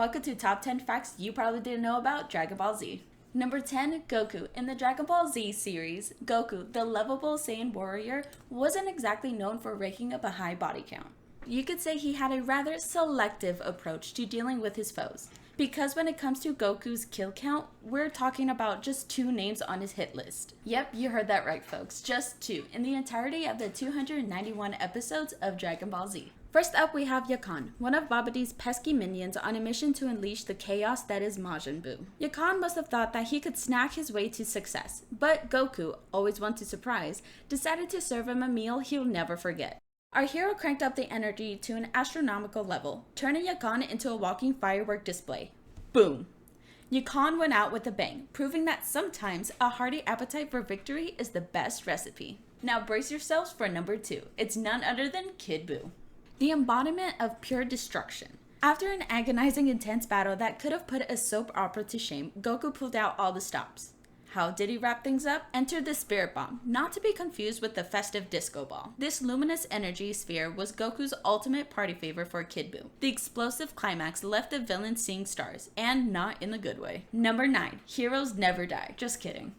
Welcome to Top 10 Facts You Probably Didn't Know About Dragon Ball Z. Number 10, Goku. In the Dragon Ball Z series, Goku, the lovable Saiyan warrior, wasn't exactly known for raking up a high body count. You could say he had a rather selective approach to dealing with his foes, because when it comes to Goku's kill count, we're talking about just 2 names on his hit list. Yep, you heard that right, folks, just 2 in the entirety of the 291 episodes of Dragon Ball Z. First up, we have Yakan, one of Babidi's pesky minions on a mission to unleash the chaos that is Majin Buu. Yakan must have thought that he could snack his way to success, but Goku, always one to surprise, decided to serve him a meal he'll never forget. Our hero cranked up the energy to an astronomical level, turning Yakan into a walking firework display. Boom! Yakan went out with a bang, proving that sometimes a hearty appetite for victory is the best recipe. Now brace yourselves for number 2. It's none other than Kid Buu, the embodiment of pure destruction. After an agonizing, intense battle that could have put a soap opera to shame, Goku pulled out all the stops. How did he wrap things up? Entered the Spirit Bomb, not to be confused with the festive disco ball. This luminous energy sphere was Goku's ultimate party favor for Kid Buu. The explosive climax left the villain seeing stars, and not in the good way. Number 9. Heroes never die. Just kidding.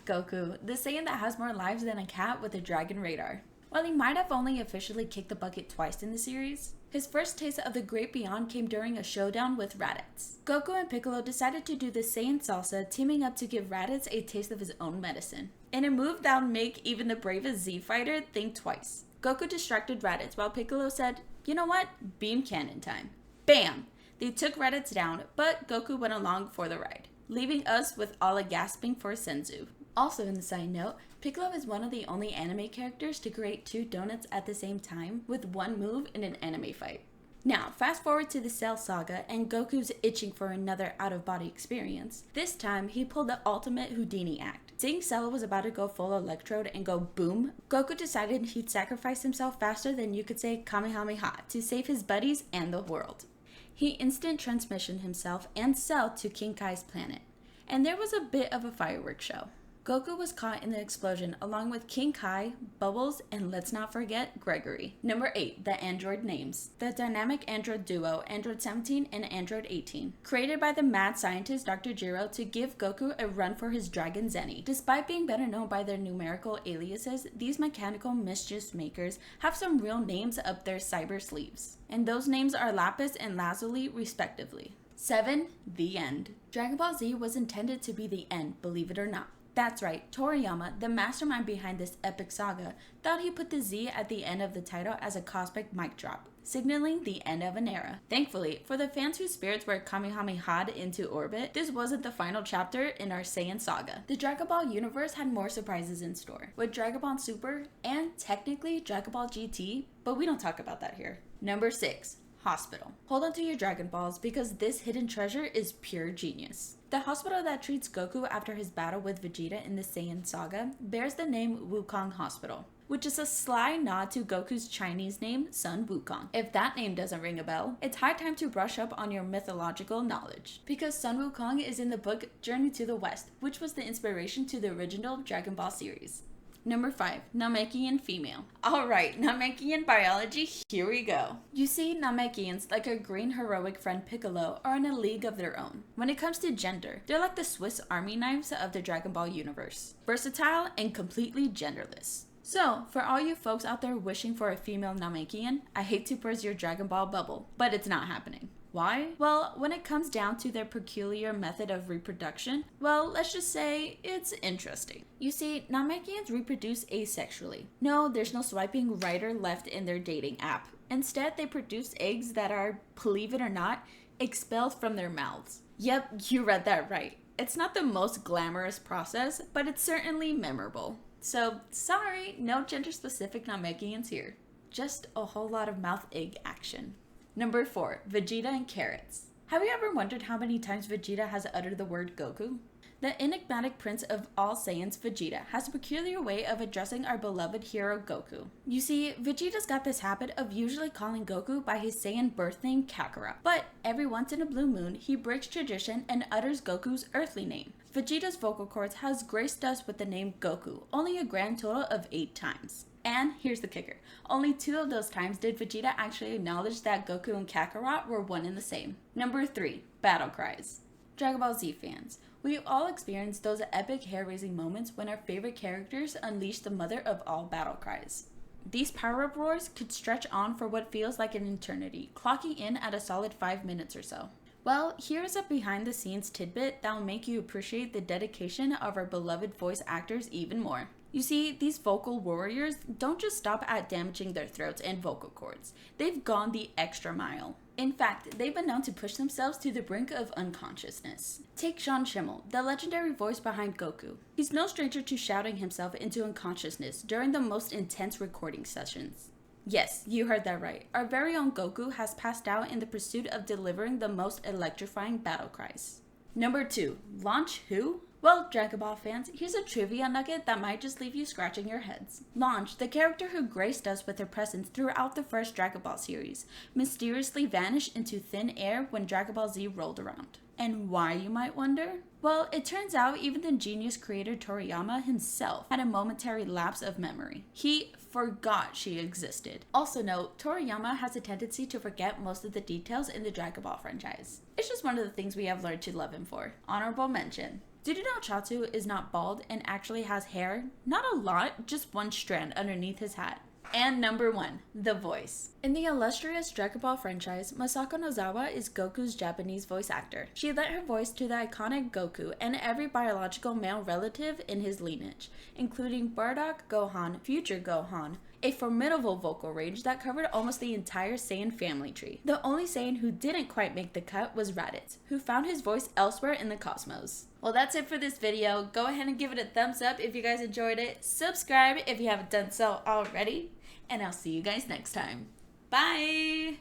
Goku, the Saiyan that has more lives than a cat with a dragon radar. While he might have only officially kicked the bucket twice in the series, his first taste of the great beyond came during a showdown with Raditz. Goku and Piccolo decided to do the Saiyan salsa, teaming up to give Raditz a taste of his own medicine. In a move that would make even the bravest Z fighter think twice. Goku distracted Raditz while Piccolo said, "You know what? Beam cannon time." Bam! They took Raditz down, but Goku went along for the ride, leaving us with all a gasping for Senzu. Also in the side note, Piccolo is one of the only anime characters to create 2 donuts at the same time with 1 move in an anime fight. Now, fast forward to the Cell Saga and Goku's itching for another out-of-body experience. This time, he pulled the ultimate Houdini act. Seeing Cell was about to go full Electrode and go boom, Goku decided he'd sacrifice himself faster than you could say Kamehameha to save his buddies and the world. He instant transmissioned himself and Cell to King Kai's planet, and there was a bit of a fireworks show. Goku was caught in the explosion along with King Kai, Bubbles, and let's not forget Gregory. Number 8, the android names. The dynamic android duo, Android 17 and Android 18, created by the mad scientist Dr. Jiro to give Goku a run for his Dragon Zenny. Despite being better known by their numerical aliases, these mechanical mischief makers have some real names up their cyber sleeves, and those names are Lapis and Lazuli respectively. 7, the end. Dragon Ball Z was intended to be the end, believe it or not. That's right, Toriyama, the mastermind behind this epic saga, thought he put the Z at the end of the title as a cosmic mic drop, signaling the end of an era. Thankfully, for the fans whose spirits were Kamehameha'd into orbit, this wasn't the final chapter in our Saiyan saga. The Dragon Ball universe had more surprises in store, with Dragon Ball Super and technically Dragon Ball GT, but we don't talk about that here. Number 6. Hospital. Hold on to your Dragon Balls because this hidden treasure is pure genius. The hospital that treats Goku after his battle with Vegeta in the Saiyan saga bears the name Wukong Hospital, which is a sly nod to Goku's Chinese name, Sun Wukong. If that name doesn't ring a bell, it's high time to brush up on your mythological knowledge, because Sun Wukong is in the book Journey to the West, which was the inspiration to the original Dragon Ball series. Number 5, Namekian female. Alright, Namekian biology, here we go. You see, Namekians, like our green heroic friend Piccolo, are in a league of their own. When it comes to gender, they're like the Swiss Army knives of the Dragon Ball universe. Versatile and completely genderless. So, for all you folks out there wishing for a female Namekian, I hate to burst your Dragon Ball bubble, but it's not happening. Why? Well, when it comes down to their peculiar method of reproduction, well, let's just say it's interesting. You see, Namekians reproduce asexually. No, there's no swiping right or left in their dating app. Instead, they produce eggs that are, believe it or not, expelled from their mouths. Yep, you read that right. It's not the most glamorous process, but it's certainly memorable. So, sorry, no gender-specific Namekians here. Just a whole lot of mouth egg action. Number 4, Vegeta and carrots. Have you ever wondered how many times Vegeta has uttered the word Goku? The enigmatic prince of all Saiyans, Vegeta, has a peculiar way of addressing our beloved hero Goku. You see, Vegeta's got this habit of usually calling Goku by his Saiyan birth name Kakarot, but every once in a blue moon, he breaks tradition and utters Goku's earthly name, Vegeta's vocal cords has graced us with the name Goku, only a grand total of 8 times. And here's the kicker. Only 2 of those times did Vegeta actually acknowledge that Goku and Kakarot were one and the same. Number 3. Battle cries. Dragon Ball Z fans, we've all experienced those epic hair-raising moments when our favorite characters unleash the mother of all battle cries. These power-up roars could stretch on for what feels like an eternity, clocking in at a solid 5 minutes or so. Well, here's a behind-the-scenes tidbit that will make you appreciate the dedication of our beloved voice actors even more. You see, these vocal warriors don't just stop at damaging their throats and vocal cords. They've gone the extra mile. In fact, they've been known to push themselves to the brink of unconsciousness. Take Sean Schemmel, the legendary voice behind Goku. He's no stranger to shouting himself into unconsciousness during the most intense recording sessions. Yes, you heard that right. Our very own Goku has passed out in the pursuit of delivering the most electrifying battle cries. Number 2. Launch who? Well, Dragon Ball fans, here's a trivia nugget that might just leave you scratching your heads. Launch, the character who graced us with her presence throughout the first Dragon Ball series, mysteriously vanished into thin air when Dragon Ball Z rolled around. And why, you might wonder? Well, it turns out even the genius creator Toriyama himself had a momentary lapse of memory. He forgot she existed. Also note, Toriyama has a tendency to forget most of the details in the Dragon Ball franchise. It's just one of the things we have learned to love him for. Honorable mention. Did you know Chatsu is not bald and actually has hair? Not a lot, just one strand underneath his hat. And number 1, the voice. In the illustrious Dragon Ball franchise, Masako Nozawa is Goku's Japanese voice actor. She lent her voice to the iconic Goku and every biological male relative in his lineage, including Bardock, Gohan, future Gohan, a formidable vocal range that covered almost the entire Saiyan family tree. The only Saiyan who didn't quite make the cut was Raditz, who found his voice elsewhere in the cosmos. Well, that's it for this video. Go ahead and give it a thumbs up if you guys enjoyed it. Subscribe if you haven't done so already. And I'll see you guys next time. Bye!